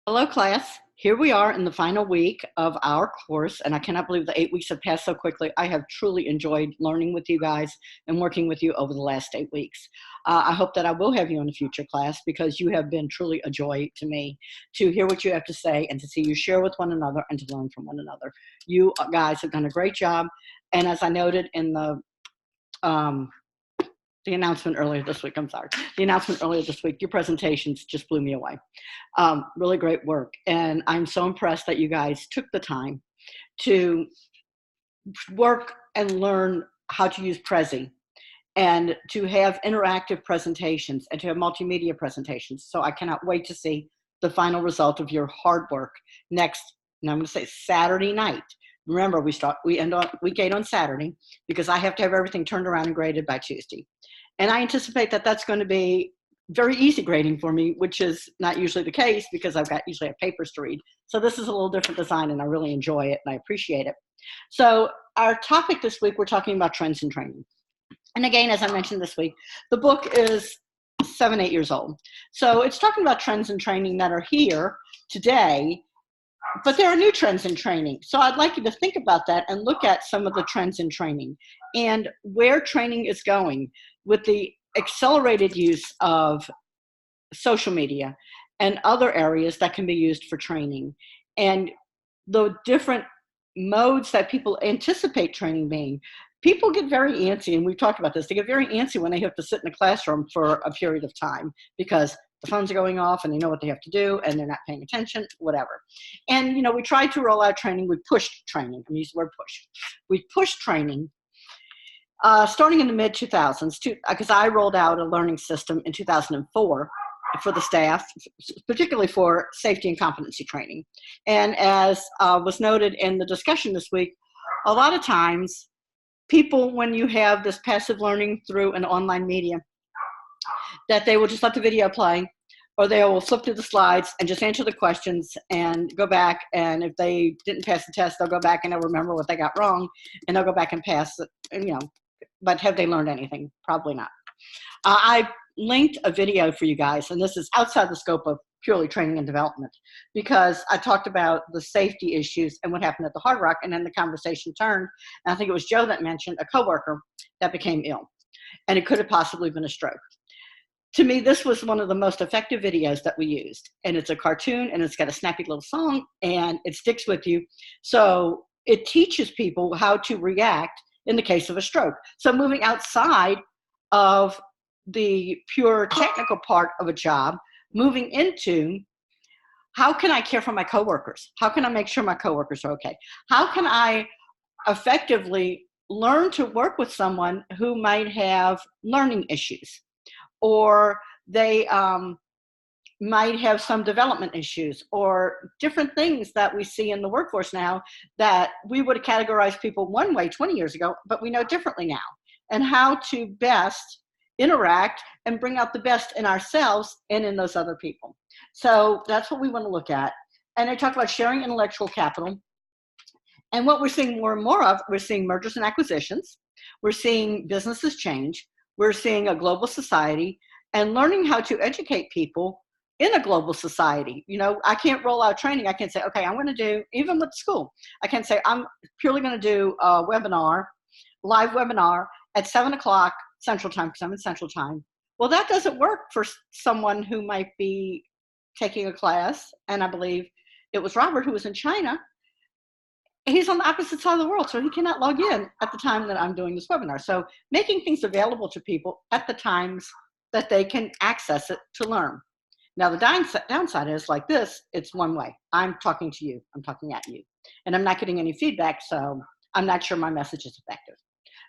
Hello, class. Here we are in the final week of our course, and I cannot believe the 8 weeks have passed so quickly. I have truly enjoyed learning with you guys and working with you over the last 8 weeks. I hope that I will have you in a future class because you have been truly a joy to me to hear what you have to say and to see you share with one another and to learn from one another. You guys have done a great job, and as I noted in um, the announcement earlier this week, your presentations just blew me away. Really great work. And I'm so impressed that you guys took the time to work and learn how to use Prezi and to have interactive presentations and to have multimedia presentations. So I cannot wait to see the final result of your hard work next, and I'm going to say Saturday night. Remember, we end on week 8 on Saturday because I have to have everything turned around and graded by Tuesday. And I anticipate that that's going to be very easy grading for me, which is not usually the case because I've got usually have papers to read. So this is a little different design and I really enjoy it and I appreciate it. So our topic this week, we're talking about trends in training. And again, as I mentioned this week, the book is 7, 8 years old. So it's talking about trends in training that are here today, but there are new trends in training. So I'd like you to think about that and look at some of the trends in training and where training is going with the accelerated use of social media and other areas that can be used for training and the different modes that people anticipate training being. People get very antsy, and we've talked about this, they get very antsy when they have to sit in a classroom for a period of time because the phones are going off and they know what they have to do and they're not paying attention, whatever. And, we tried to roll out training. We pushed training. I'm using the word push. We pushed training starting in the mid 2000s, because I rolled out a learning system in 2004 for the staff, particularly for safety and competency training. And as was noted in the discussion this week, a lot of times people, when you have this passive learning through an online media, that they will just let the video play or they will flip through the slides and just answer the questions and go back. And if they didn't pass the test, they'll go back and they'll remember what they got wrong and they'll go back and pass it, but have they learned anything? Probably not. I linked a video for you guys, and this is outside the scope of purely training and development, because I talked about the safety issues and what happened at the Hard Rock, and then the conversation turned, and I think it was Joe that mentioned a coworker that became ill, and it could have possibly been a stroke. To me, this was one of the most effective videos that we used, and it's a cartoon, and it's got a snappy little song, and it sticks with you. So it teaches people how to react in the case of a stroke. So moving outside of the pure technical part of a job, moving into how can I care for my coworkers? How can I make sure my coworkers are okay? How can I effectively learn to work with someone who might have learning issues, or they might have some development issues, or different things that we see in the workforce now that we would have categorized people one way 20 years ago, but we know differently now, and how to best interact and bring out the best in ourselves and in those other people. So that's what we want to look at. And I talk about sharing intellectual capital. And what we're seeing more and more of, we're seeing mergers and acquisitions. We're seeing businesses change. We're seeing a global society and learning how to educate people in a global society. I can't roll out training. I can't say, okay, I'm going to do, even with school, I can't say I'm purely going to do a webinar, live webinar at 7 o'clock Central Time, because I'm in Central Time. Well, that doesn't work for someone who might be taking a class, and I believe it was Robert who was in China. He's on the opposite side of the world, so he cannot log in at the time that I'm doing this webinar. So making things available to people at the times that they can access it to learn. Now, the downside is like this, it's one way. I'm talking to you, I'm talking at you, and I'm not getting any feedback, so I'm not sure my message is effective.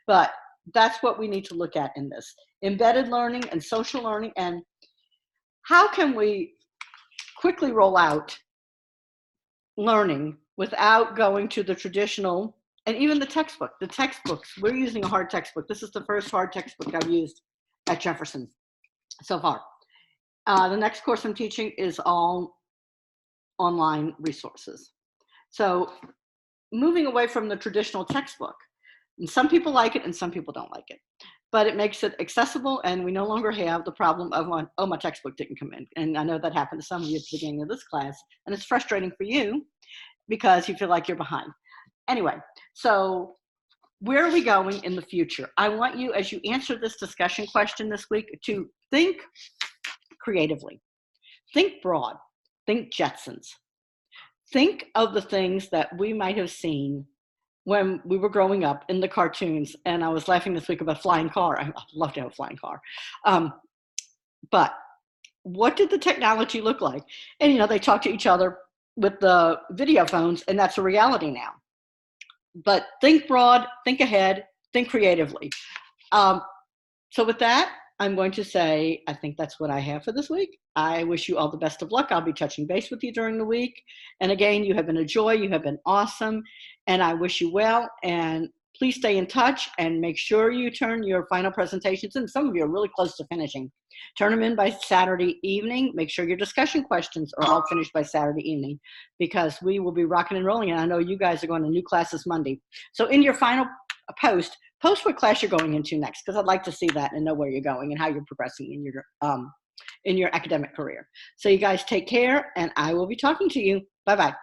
But that's what we need to look at in this. Embedded learning and social learning, and how can we quickly roll out learning without going to the traditional, and even the textbooks. We're using a hard textbook. This is the first hard textbook I've used at Jefferson so far. The next course I'm teaching is all online resources. So moving away from the traditional textbook, and some people like it and some people don't like it. but it makes it accessible, and we no longer have the problem of, oh, my textbook didn't come in. And I know that happened to some of you at the beginning of this class, and it's frustrating for you because you feel like you're behind. Anyway, so where are we going in the future? I want you, as you answer this discussion question this week, to think creatively, think broad, think Jetsons. Think of the things that we might have seen when we were growing up in the cartoons. And I was laughing this week about a flying car. I'd love to have a flying car. But what did the technology look like? And, you know, they talk to each other with the video phones, and that's a reality now. But think broad, think ahead, think creatively. So with that, I'm going to say, I think that's what I have for this week. I wish you all the best of luck. I'll be touching base with you during the week. And again, you have been a joy. You have been awesome. And I wish you well. And please stay in touch and make sure you turn your final presentations in. Some of you are really close to finishing. Turn them in by Saturday evening. Make sure your discussion questions are all finished by Saturday evening, because we will be rocking and rolling. And I know you guys are going to new classes Monday. So in your final post what class you're going into next, because I'd like to see that and know where you're going and how you're progressing in your academic career. So you guys take care, and I will be talking to you. Bye-bye.